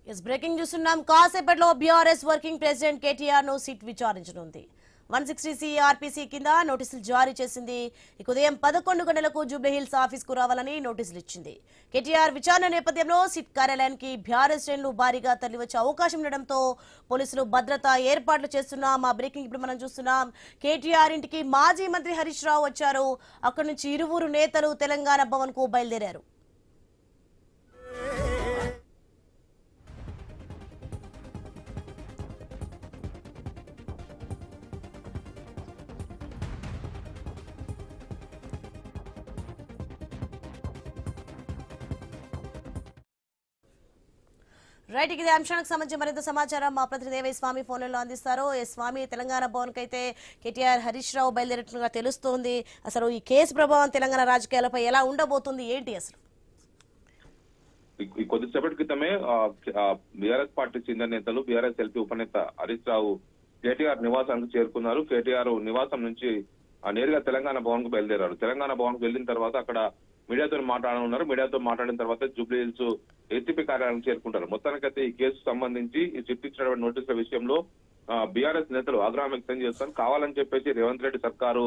Breaking చూస్తున్నాం. కాసేపట్లో BRS working president KTR ను సిట్ విచారించనుంది. 160 ఆర్పీసీ కింద నోటీసులు జారీ చేసింది. ఇక ఉదయం 11 గంటలకు జూబ్లీహిల్స్ ఆఫీస్ కు రావాలని నోటీసులు ఇచ్చింది. కేటీఆర్ విచారణ నేపథ్యంలో సిట్ కార్యాలయానికి బీఆర్ఎస్ శ్రేణులు భారీగా తరలివచ్చే అవకాశం ఉండడంతో పోలీసులు భద్రతా ఏర్పాట్లు చేస్తున్నాం. ఆ బ్రేకింగ్ ఇప్పుడు మనం చూస్తున్నాం. కేటీఆర్ ఇంటికి మాజీ మంత్రి హరీష్ రావు వచ్చారు. అక్కడి నుంచి ఇరువురు నేతలు తెలంగాణ భవన్ కు బయలుదేరారు. రైట్, ఇదే అంశానికి సంబంధించి మరింత సమాచారం మా ప్రతినిధి దేవై స్వామి ఫోన్లలో అందిస్తారు. స్వామి, తెలంగాణ భవన్ కైతే కేటీఆర్ హరీష్ రావు బయలుదేరినట్లుగా తెలుస్తోంది. అసలు ఈ కేసు ప్రభావం తెలంగాణ రాజకీయాలపై ఎలా ఉండబోతుంది, ఏంటి అసలు? కొద్దిసేపటి క్రితమే బీఆర్ఎస్ పార్టీ చెందిన నేతలు బీఆర్ఎస్ ఎల్పీ ఉపనేత హరీష్ రావు కేటీఆర్ నివాసానికి చేరుకున్నారు. కేటీఆర్ నివాసం నుంచి నేరుగా తెలంగాణ భవన్ కు బయలుదేరారు. తెలంగాణ భవన్ కు వెళ్లిన తర్వాత అక్కడ మీడియాతో మాట్లాడనున్నారు. మీడియాతో మాట్లాడిన తర్వాత జూబ్లీహిల్స్ ఏసీపీ కార్యాలయానికి చేరుకుంటారు. మొత్తానికైతే ఈ కేసు సంబంధించి ఈ చిట్ ఇచ్చినటువంటి నోటీసుల విషయంలో బీఆర్ఎస్ నేతలు ఆగ్రహం వ్యక్తం చేస్తారు. కావాలని చెప్పేసి రేవంత్ రెడ్డి సర్కారు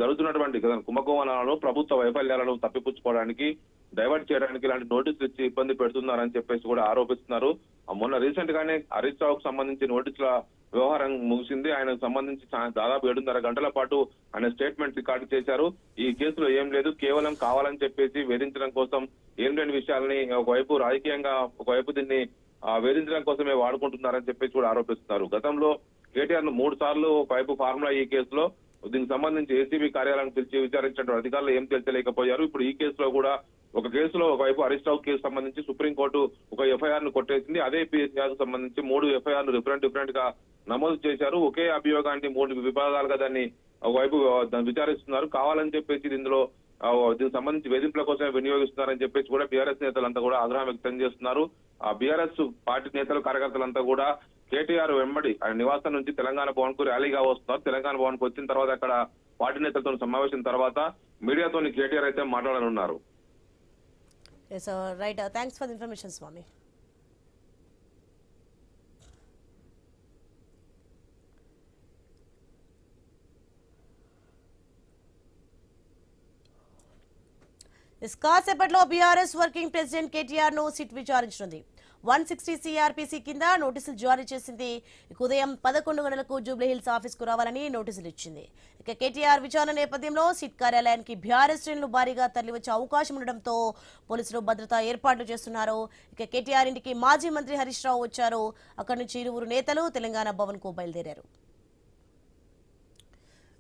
జరుగుతున్నటువంటి కుంభకోణాలను, ప్రభుత్వ వైఫల్యాలను తప్పిపుచ్చుకోవడానికి, డైవర్ట్ చేయడానికి ఇలాంటి నోటీసులు ఇచ్చి ఇబ్బంది పెడుతున్నారని చెప్పేసి కూడా ఆరోపిస్తున్నారు. మొన్న రీసెంట్ గానే హరీష్ రావుకు సంబంధించి నోటీసుల వ్యవహారం ముగిసింది. ఆయనకు సంబంధించి దాదాపు 7.5 గంటల పాటు ఆయన స్టేట్మెంట్ రికార్డు చేశారు. ఈ కేసులో ఏం లేదు, కేవలం కావాలని చెప్పేసి వేధించడం కోసం, ఏం లేని విషయాలని ఒకవైపు రాజకీయంగా, ఒకవైపు దీన్ని వేధించడం కోసమే వాడుకుంటున్నారని చెప్పేసి కూడా ఆరోపిస్తున్నారు. గతంలో కేటీఆర్ ను 3 సార్లు ఒకవైపు ఫార్ములా ఈ కేసులో దీనికి సంబంధించి ఏసీబీ కార్యాలయానికి పిలిచి విచారించిన అధికారులు ఏం తెలియలేకపోయారు. ఇప్పుడు ఈ కేసులో కూడా ఒక కేసులో ఒకవైపు హరీష్ రావు కేసు సంబంధించి సుప్రీంకోర్టు ఒక ఎఫ్ఐఆర్ ను కొట్టేసింది. అదే పిఎస్ఆర్ సంబంధించి 3 ఎఫ్ఐఆర్లు డిఫరెంట్ గా నమోదు చేశారు. ఒకే అభియోగాన్ని 3 విభాగాలుగా దాన్ని ఒకవైపు విచారిస్తున్నారు. కావాలని చెప్పేసి దీనికి సంబంధించి వేధింపుల కోసమే వినియోగిస్తున్నారని చెప్పేసి కూడా బీఆర్ఎస్ నేతలంతా కూడా ఆగ్రహం వ్యక్తం చేస్తున్నారు. ఆ బీఆర్ఎస్ పార్టీ నేతలు, కార్యకర్తలంతా కూడా కేటీఆర్ వెంబడి ఆయన నివాసం నుంచి తెలంగాణ భవన్ కు ర్యాలీగా వస్తున్నారు. తెలంగాణ భవన్ కు వచ్చిన తర్వాత అక్కడ పార్టీ నేతలతో సమావేశం తర్వాత మీడియాతో కేటీఆర్ అయితే మాట్లాడనున్నారు. Right, thanks for the information Swamy. కాసేపట్లో బీఆర్ఎస్ వర్కింగ్ ప్రెసిడెంట్ కేటీఆర్ ను సిట్ విచారించనుంది. 160 ఆర్పీసీ కింద నోటీసులు జారీ చేసింది. ఉదయం 11 గంటలకు జూబ్లీహిల్స్ ఆఫీస్ కు రావాలని నోటీసులు ఇచ్చింది. ఇక కేటీఆర్ విచారణ నేపథ్యంలో సిట్ కార్యాలయానికి బీఆర్ఎస్ శ్రేణులు భారీగా తరలివచ్చే అవకాశం ఉండడంతో పోలీసులు భద్రతా ఏర్పాట్లు చేస్తున్నారు. ఇక కేటీఆర్ ఇంటికి మాజీ మంత్రి హరీష్ రావు వచ్చారు. అక్కడి నుంచి ఇరువురు నేతలు తెలంగాణ భవన్ కు బయలుదేరారు.